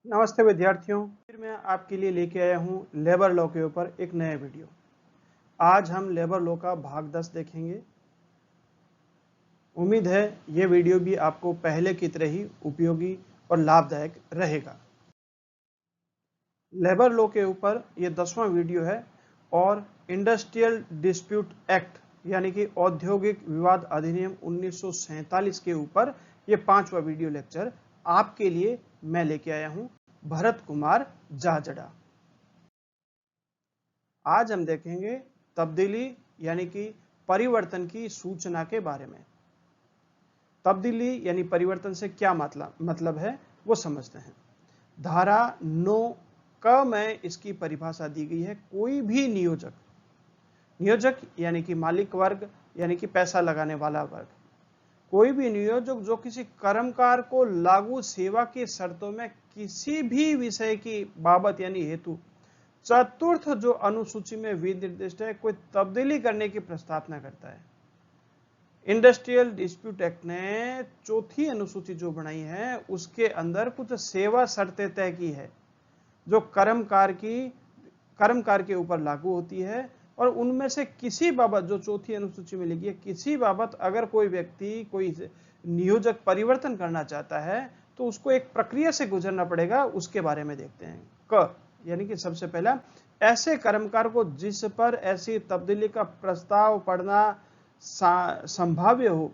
नमस्ते विद्यार्थियों, फिर मैं आपके लिए लेके आया हूँ लेबर लॉ के ऊपर एक नया वीडियो। आज हम लेबर लॉ का भाग 10 देखेंगे। उम्मीद है ये वीडियो भी आपको पहले की तरह ही उपयोगी और लाभदायक रहेगा। लेबर लॉ के ऊपर ये 10वां वीडियो है और इंडस्ट्रियल डिस्प्यूट एक्ट यानी कि औद्योगिक विवाद अधिनियम 1947 के ऊपर ये 5वां वीडियो लेक्चर आपके लिए मैं लेके आया हूँ भरत कुमार जाजड़ा। आज हम देखेंगे तब्दीली यानी कि परिवर्तन की सूचना के बारे में। तब्दीली यानी परिवर्तन से क्या मतलब है वो समझते हैं। धारा 9 क में इसकी परिभाषा दी गई है। कोई भी नियोजक, नियोजक यानी कि मालिक वर्ग यानी कि पैसा लगाने वाला वर्ग, कोई भी नियोजक जो किसी कर्मकार को लागू सेवा की शर्तों में किसी भी विषय की बाबत यानी हेतु चतुर्थ जो अनुसूची में विनिर्दिष्ट है कोई तब्दीली करने की प्रस्तावना करता है। इंडस्ट्रियल डिस्प्यूट एक्ट ने चौथी अनुसूची जो बनाई है उसके अंदर कुछ सेवा शर्तें तय की है जो कर्मकार के ऊपर लागू होती है और उनमें से किसी बाबत जो चौथी अनुसूची में लिखी है किसी बाबत अगर कोई व्यक्ति कोई नियोजक परिवर्तन करना चाहता है तो उसको एक प्रक्रिया से गुजरना पड़ेगा। उसके बारे में देखते हैं। क यानी कि सबसे पहला, ऐसे कर्मकार को जिस पर ऐसी तब्दीली का प्रस्ताव पड़ना संभाव्य हो,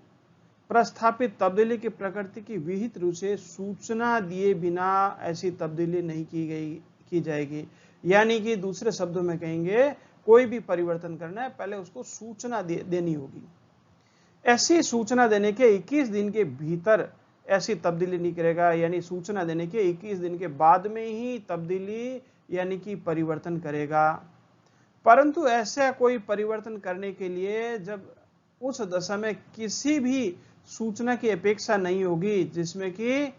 प्रस्तावित तब्दीली की प्रकृति की विहित रूप से सूचना दिए बिना ऐसी तब्दीली नहीं की जाएगी। यानी कि दूसरे शब्दों में कहेंगे कोई भी परिवर्तन करना है पहले उसको सूचना देनी होगी। ऐसी सूचना देने के 21 दिन के भीतर ऐसी तब्दीली नहीं करेगा, यानी सूचना देने के 21 दिन के बाद में ही तब्दीली यानी कि परिवर्तन करेगा। परंतु ऐसा कोई परिवर्तन करने के लिए जब उस दशा में किसी भी सूचना की अपेक्षा नहीं होगी जिसमें कि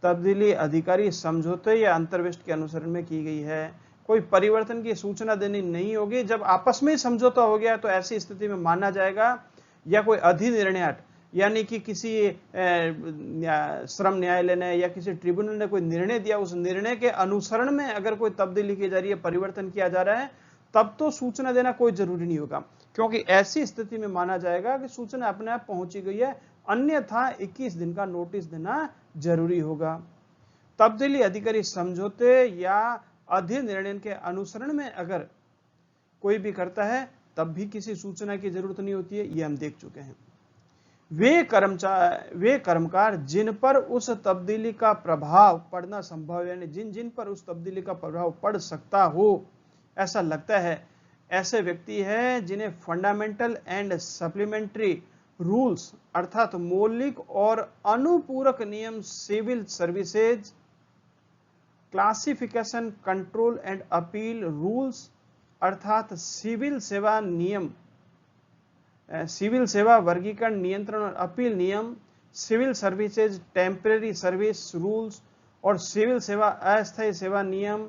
तब्दीली अधिकारी समझौते या अंतर्विष्ट के अनुसरण में की गई है, कोई परिवर्तन की सूचना देनी नहीं होगी। जब आपस में ही समझौता हो गया तो ऐसी स्थिति में माना जाएगा या कोई अधिनिर्णय यानी कि किसी श्रम न्यायालय ने या किसी ट्रिब्यूनल ने कोई निर्णय दिया, उस निर्णय के अनुसरण में अगर कोई तब्दीली की जा रही है, परिवर्तन किया जा रहा है, तब तो सूचना देना कोई जरूरी नहीं होगा, क्योंकि ऐसी स्थिति में माना जाएगा कि सूचना अपने आप पहुंची गई है, अन्यथा 21 दिन का नोटिस देना जरूरी होगा। तब्दीली अधिकारी समझौते या अधिनिर्णय के अनुसरण में अगर कोई भी करता है तब भी किसी सूचना की जरूरत नहीं होती है, ये हम देख चुके हैं। वे कर्मकार जिन पर उस तब्दीली का प्रभाव पड़ना संभव है, यानी जिन पर उस तब्दीली का प्रभाव पड़ सकता हो ऐसा लगता है, ऐसे व्यक्ति हैं जिन्हें फंडामेंटल एंड सप्लीमेंट्री रूल्स अर्थात मौलिक और अनुपूरक नियम, civil services classification control and appeal rules अर्थात सिविल सेवा नियम, सिविल सेवा वर्गीकरण नियंत्रण और अपील नियम, civil services temporary service rules और सिविल सेवा अस्थायी सेवा नियम,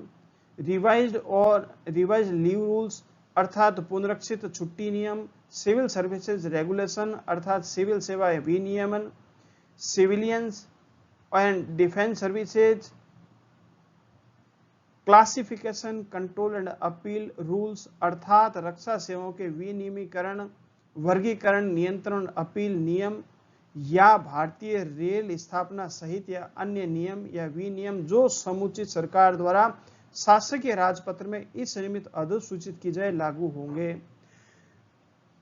रिवाइज्ड लीव रूल्स अर्थात पुनरीक्षित छुट्टी नियम, सिविल सर्विसेज रेगुलेशन अर्थात सिविल सेवा विनियमन, civilians and defence services classification control and appeal rules अर्थात रक्षा सेवाओं के विनियमीकरण, वर्गीकरण, नियंत्रण, अपील नियम या भारतीय रेल स्थापना सहित या अन्य नियम या विनियम जो समुचित सरकार द्वारा शासकीय राजपत्र में इस निमित्त अधिसूचित की जाए लागू होंगे।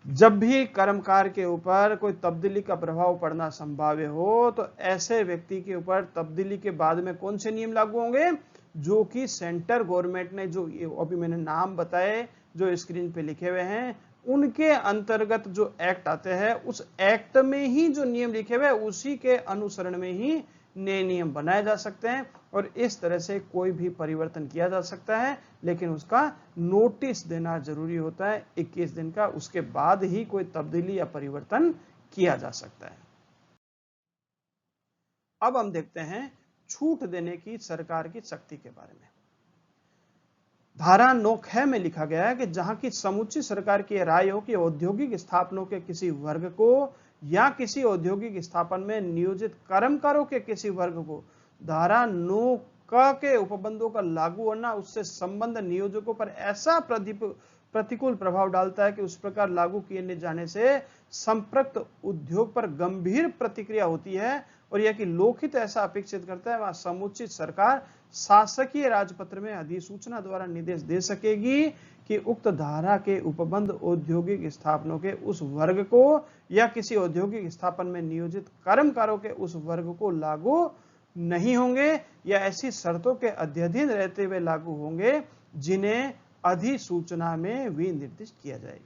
जब भी कर्मकार के ऊपर कोई तब्दीली का प्रभाव पड़ना संभाव्य हो तो ऐसे व्यक्ति के ऊपर तब्दीली के बाद में कौन से नियम लागू होंगे, जो कि सेंटर गवर्नमेंट ने जो अभी मैंने नाम बताए जो स्क्रीन पे लिखे हुए हैं उनके अंतर्गत जो एक्ट आते हैं उस एक्ट में ही जो नियम लिखे हुए उसी के अनुसरण में ही नए नियम बनाए जा सकते हैं और इस तरह से कोई भी परिवर्तन किया जा सकता है, लेकिन उसका नोटिस देना जरूरी होता है 21 दिन का, उसके बाद ही कोई तब्दीली या परिवर्तन किया जा सकता है। अब हम देखते हैं छूट देने की सरकार की शक्ति के बारे में। धारा 9 में लिखा गया है कि जहां की समुचित सरकार की राय हो कि औद्योगिक स्थापनों के किसी वर्ग को या किसी औद्योगिक स्थापन में नियोजित कर्मकारों के किसी वर्ग को धारा 9 क के उपबंधों का लागू होना उससे संबंध नियोजकों पर ऐसा प्रतिकूल प्रभाव डालता है कि उस प्रकार लागू किए जाने से संप्रक्त उद्योग पर गंभीर प्रतिक्रिया होती है और यह कि लोकहित ऐसा अपेक्षित करता है वहां समुचित सरकार शासकीय राजपत्र में अधिसूचना द्वारा निर्देश दे सकेगी कि उक्त धारा के उपबंध औद्योगिक स्थापनों के उस वर्ग को या किसी औद्योगिक स्थापन में नियोजित कर्मकारों के उस वर्ग को लागू नहीं होंगे या ऐसी शर्तों के अध्ययन रहते हुए लागू होंगे जिन्हें अधिसूचना में विनिर्दिष्ट किया जाए।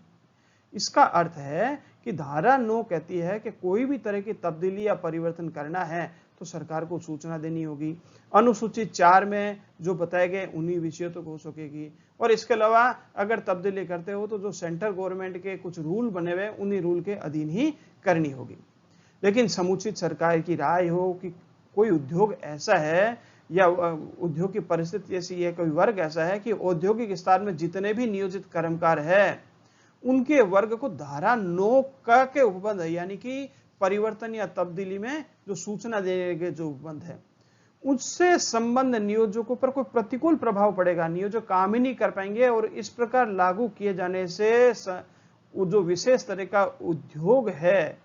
इसका अर्थ है कि धारा 9 कहती है कि कोई भी तरह की तब्दीली या परिवर्तन करना है तो सरकार को सूचना देनी होगी। अनुसूची 4 में जो बताए गए उन्हीं विषयों तक हो सकेगी और इसके अलावा अगर तब्दीली करते हो तो जो सेंट्रल गवर्नमेंट के कुछ रूल बने हुए उन्हीं रूल के अधीन ही करनी होगी। लेकिन समुचित सरकार की राय हो कि कोई उद्योग ऐसा है या उद्योग की परिस्थिति ऐसी है, कोई वर्ग ऐसा है कि औद्योगिक स्तर में जितने भी नियोजित कर्मकार है उनके वर्ग को धारा 9 क के उपबंध यानी कि परिवर्तन या तब्दीली में जो सूचना देने के जो उपबंध है उससे संबंध नियोजकों पर कोई प्रतिकूल प्रभाव पड़ेगा, नियोजक काम ही नहीं कर पाएंगे और इस प्रकार लागू किए जाने से जो विशेष तरह का उद्योग है,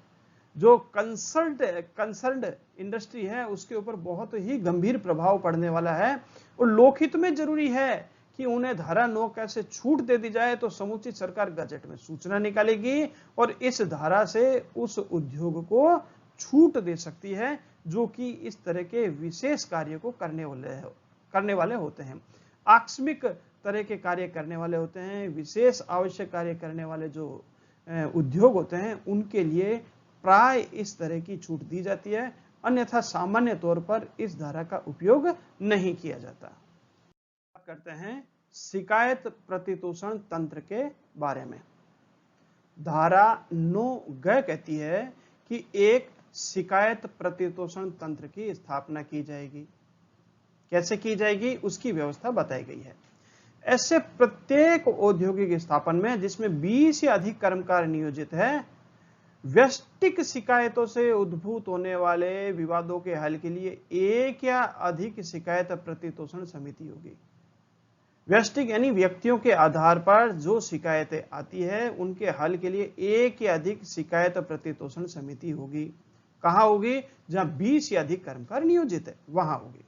जो कंसर्न्ड इंडस्ट्री है, उसके ऊपर बहुत ही गंभीर प्रभाव पड़ने वाला है और लोकहित में जरूरी है कि उन्हें धारा 9 कैसे छूट दे दी जाए तो समुचित सरकार गजट में सूचना निकालेगी और इस धारा से उस उद्योग को छूट दे सकती है जो कि इस तरह के विशेष कार्य को करने वाले होते हैं, आकस्मिक तरह के कार्य करने वाले होते हैं, विशेष आवश्यक कार्य करने वाले जो उद्योग होते हैं उनके लिए प्राय इस तरह की छूट दी जाती है, अन्यथा सामान्य तौर पर इस धारा का उपयोग नहीं किया जाता। करते हैं शिकायत प्रतितोषण तंत्र के बारे में। धारा 9 ग कहती है कि एक शिकायत प्रतितोषण तंत्र की स्थापना की जाएगी। कैसे की जाएगी उसकी व्यवस्था बताई गई है। ऐसे प्रत्येक औद्योगिक स्थापन में जिसमें 20 या अधिक कर्मकार नियोजित है, व्यष्टिक शिकायतों से उद्भूत होने वाले विवादों के हल के लिए एक या अधिक शिकायत प्रतितोषण समिति होगी। व्यष्टिक यानी व्यक्तियों के आधार पर जो शिकायतें आती है उनके हल के लिए एक या अधिक शिकायत प्रतितोषण समिति होगी। कहां होगी? जहां 20 या अधिक कर्मकार नियोजित है वहां होगी।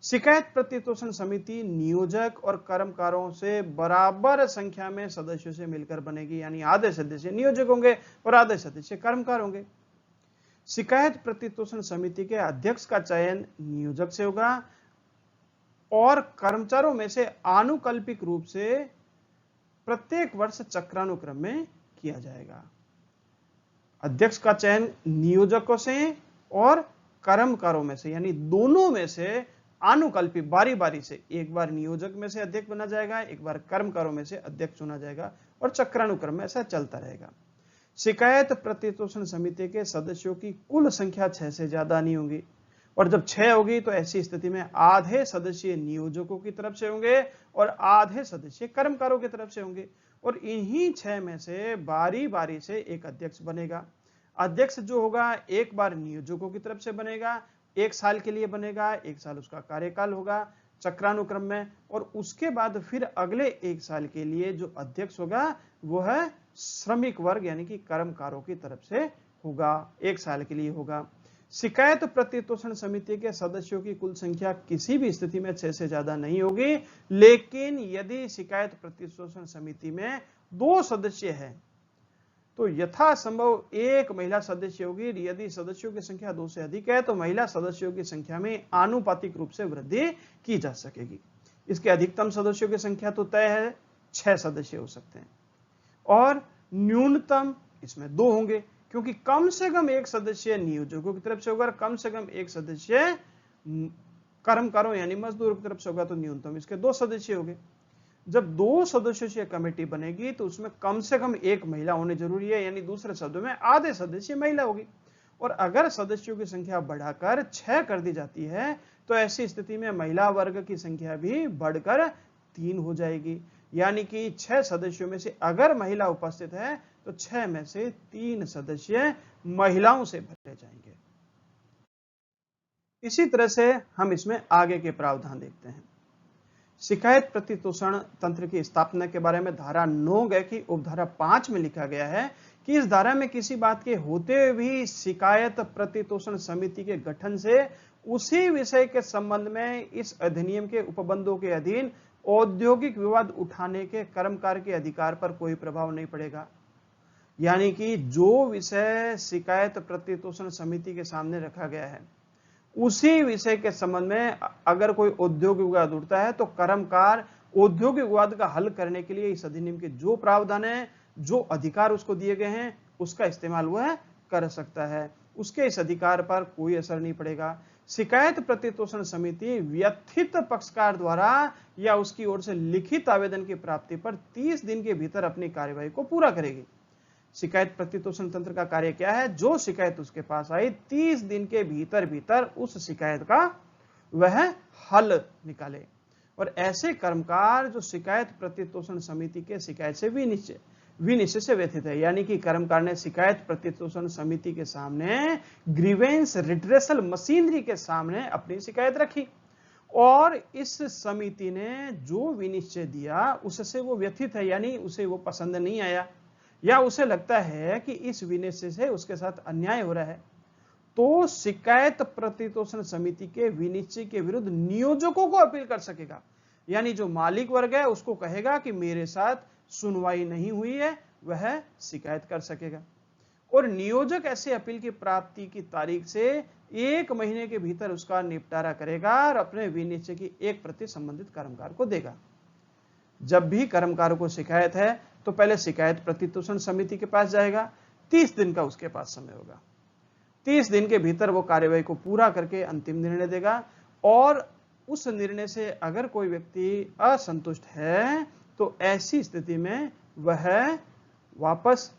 शिकायत प्रतितोषण समिति नियोजक और कर्मकारों से बराबर संख्या में सदस्यों से मिलकर बनेगी, यानी आधे सदस्य नियोजक होंगे और आधे सदस्य कर्मकार होंगे। शिकायत प्रतितोषण समिति के अध्यक्ष का चयन नियोजक से होगा और कर्मचारियों में से आनुकल्पिक रूप से प्रत्येक वर्ष चक्रानुक्रम में किया जाएगा। अध्यक्ष का चयन नियोजकों से और कर्मकारों में से, यानी दोनों में से आनुकल्पिक बारी बारी से, एक बार नियोजक में से अध्यक्ष बना जाएगा, एक बार कर्मकारों में से अध्यक्ष चुना जाएगा और चक्रानुक्रम में ऐसा चलता रहेगा। शिकायत प्रतितोषण समिति के सदस्यों की कुल संख्या 6 से ज्यादा नहीं होगी और जब 6 होगी तो ऐसी स्थिति में आधे सदस्य नियोजकों की तरफ से होंगे और आधे सदस्य कर्मकारों की तरफ से होंगे और इन्हीं 6 में से बारी बारी से एक अध्यक्ष बनेगा। अध्यक्ष जो होगा एक बार नियोजकों की तरफ से बनेगा, 1 साल के लिए बनेगा, 1 साल उसका कार्यकाल होगा चक्रानुक्रम में और उसके बाद फिर अगले 1 साल के लिए जो अध्यक्ष होगा वो है श्रमिक वर्ग यानी कि कर्मकारों की तरफ से होगा, 1 साल के लिए होगा। शिकायत प्रतितोषण समिति के सदस्यों की कुल संख्या किसी भी स्थिति में 6 से ज्यादा नहीं होगी, लेकिन यदि शिकायत प्रतितोषण समिति में 2 सदस्य हैं तो यथासंभव 1 महिला सदस्य होगी। यदि सदस्यों की संख्या 2 से अधिक है तो महिला सदस्यों की संख्या में आनुपातिक रूप से वृद्धि की जा सकेगी। इसके अधिकतम सदस्यों की संख्या तो तय है, 6 सदस्य हो सकते हैं और न्यूनतम इसमें 2 होंगे क्योंकि कम से कम 1 सदस्य नियोजकों की तरफ से होगा और कम से कम 1 सदस्य कर्मकारों यानी मजदूरों की तरफ से होगा तो न्यूनतम इसके 2 सदस्य होंगे। जब 2 सदस्यों से कमेटी बनेगी तो उसमें कम से कम 1 महिला होनी जरूरी है, यानी दूसरे शब्दों में आधे सदस्य महिला होगी और अगर सदस्यों की संख्या बढ़ाकर 6 कर दी जाती है तो ऐसी स्थिति में महिला वर्ग की संख्या भी बढ़कर 3 हो जाएगी, यानी कि 6 सदस्यों में से अगर महिला उपस्थित है तो 6 में से 3 सदस्य महिलाओं से भरे जाएंगे। इसी तरह से हम इसमें आगे के प्रावधान देखते हैं। शिकायत प्रतितोषण तंत्र की स्थापना के बारे में धारा 9 की उपधारा 5 में लिखा गया है कि इस धारा में किसी बात के होते हुए भी शिकायत प्रतितोषण समिति के गठन से उसी विषय के संबंध में इस अधिनियम के उपबंधों के अधीन औद्योगिक विवाद उठाने के कर्मकार के अधिकार पर कोई प्रभाव नहीं पड़ेगा। यानी कि जो विषय शिकायत प्रतितोषण समिति के सामने रखा गया है उसी विषय के संबंध में अगर कोई औद्योगिक विवाद उठता है तो कर्मकार औद्योगिक विवाद का हल करने के लिए इस अधिनियम के जो प्रावधान है, जो अधिकार उसको दिए गए हैं, उसका इस्तेमाल वह कर सकता है। उसके इस अधिकार पर कोई असर नहीं पड़ेगा। शिकायत प्रतितोषण समिति व्यथित पक्षकार द्वारा या उसकी ओर से लिखित आवेदन की प्राप्ति पर 30 दिन के भीतर अपनी कार्यवाही को पूरा करेगी। शिकायत प्रतितोषण तंत्र का कार्य क्या है? जो शिकायत उसके पास आई 30 दिन के भीतर भीतर उस शिकायत का वह हल निकाले। और ऐसे कर्मकार जो शिकायत प्रतितोषण समिति के शिकायत से विनिश्चय से व्यथित है, यानी कि कर्मकार ने शिकायत प्रतितोषण समिति के सामने ग्रीवेंस रिड्रेसल मशीनरी के सामने अपनी शिकायत रखी और इस समिति ने जो विनिश्चय दिया उससे वो व्यथित है, यानी उसे वो पसंद नहीं आया या उसे लगता है कि इस विनिश्चय से उसके साथ अन्याय हो रहा है, तो शिकायत प्रतितोषण समिति के विनिश्चय के विरुद्ध नियोजकों को अपील कर सकेगा। यानी जो मालिक वर्ग है उसको कहेगा कि मेरे साथ सुनवाई नहीं हुई है, वह शिकायत कर सकेगा। और नियोजक ऐसे अपील की प्राप्ति की तारीख से 1 महीने के भीतर उसका निपटारा करेगा और अपने विनिश्चय की एक प्रति संबंधित कर्मकार को देगा। जब भी कर्मकार को शिकायत है तो पहले शिकायत प्रतितोषण समिति के पास जाएगा, 30 दिन का उसके पास समय होगा। 30 दिन के भीतर वो कार्यवाही को पूरा करके अंतिम निर्णय देगा और उस निर्णय से अगर कोई व्यक्ति असंतुष्ट है तो ऐसी स्थिति में वह वापस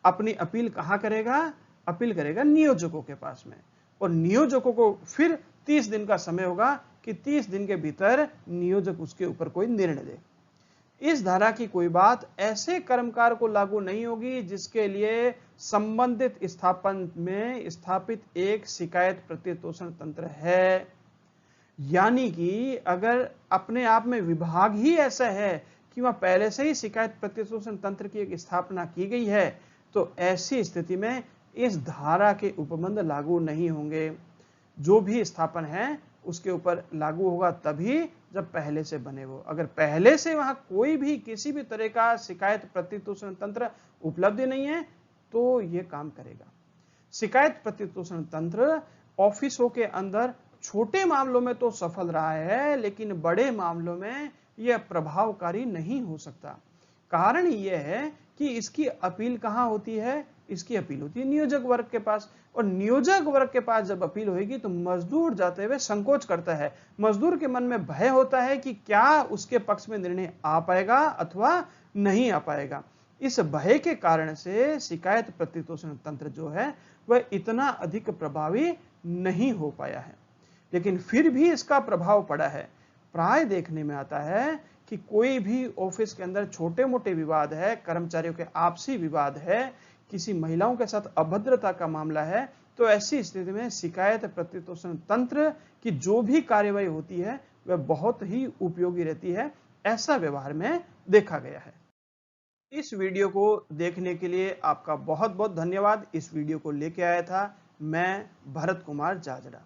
अपनी अपील कहां करेगा? अपील करेगा नियोजकों के पास में, और नियोजकों को फिर 30 दिन का समय होगा कि 30 दिन के भीतर नियोजक उसके ऊपर कोई निर्णय दे। इस धारा की कोई बात ऐसे कर्मकार को लागू नहीं होगी जिसके लिए संबंधित स्थापन में स्थापित एक शिकायत प्रतितोषण तंत्र है। यानी कि अगर अपने आप में विभाग ही ऐसा है कि वह पहले से ही शिकायत प्रतितोषण तंत्र की एक स्थापना की गई है, तो ऐसी स्थिति में इस धारा के उपबंध लागू नहीं होंगे। जो भी स्थापन है उसके ऊपर लागू होगा तभी जब पहले से बने वो। अगर पहले से वहां कोई भी किसी भी तरह का शिकायत प्रतितोषण तंत्र उपलब्ध नहीं है तो ये काम करेगा। शिकायत प्रतितोषण तंत्र ऑफिसों के अंदर छोटे मामलों में तो सफल रहा है, लेकिन बड़े मामलों में यह प्रभावकारी नहीं हो सकता। कारण यह है कि इसकी अपील कहां होती है? इसकी अपील होती है नियोजक वर्ग के पास, और नियोजक वर्ग के पास जब अपील होगी तो मजदूर जाते हुए संकोच करता है। मजदूर के मन में भय होता है कि क्या उसके पक्ष में निर्णय आ पाएगा अथवा नहीं आ पाएगा। इस भय के कारण से शिकायत प्रतितोषण तंत्र जो है वह इतना अधिक प्रभावी नहीं हो पाया है, लेकिन फिर भी इसका प्रभाव पड़ा है। प्राय देखने में आता है कि कोई भी ऑफिस के अंदर छोटे मोटे विवाद है, कर्मचारियों के आपसी विवाद है, किसी महिलाओं के साथ अभद्रता का मामला है, तो ऐसी स्थिति में शिकायत प्रतितोषण तंत्र की जो भी कार्यवाही होती है वह बहुत ही उपयोगी रहती है। ऐसा व्यवहार में देखा गया है। इस वीडियो को देखने के लिए आपका बहुत बहुत धन्यवाद। इस वीडियो को लेके आया था मैं भरत कुमार जाजड़ा।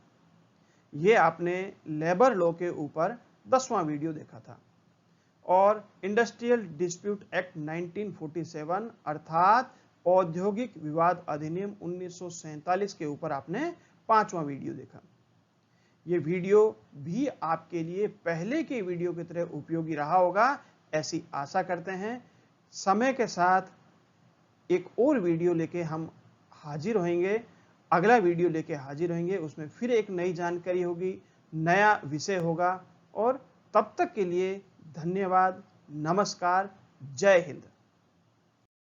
ये आपने लेबर लॉ के ऊपर 10वां वीडियो देखा था और इंडस्ट्रियल डिस्प्यूट एक्ट 1947 अर्थात औद्योगिक विवाद अधिनियम 1947 के ऊपर आपने 5वां वीडियो देखा। ये वीडियो भी आपके लिए पहले के वीडियो की तरह उपयोगी रहा होगा, ऐसी आशा करते हैं। समय के साथ एक और वीडियो लेके हम हाजिर होंगे, अगला वीडियो लेके हाजिर होंगे, उसमें फिर एक नई जानकारी होगी, नया विषय होगा। और तब तक के लिए धन्यवाद, नमस्कार, जय हिंद।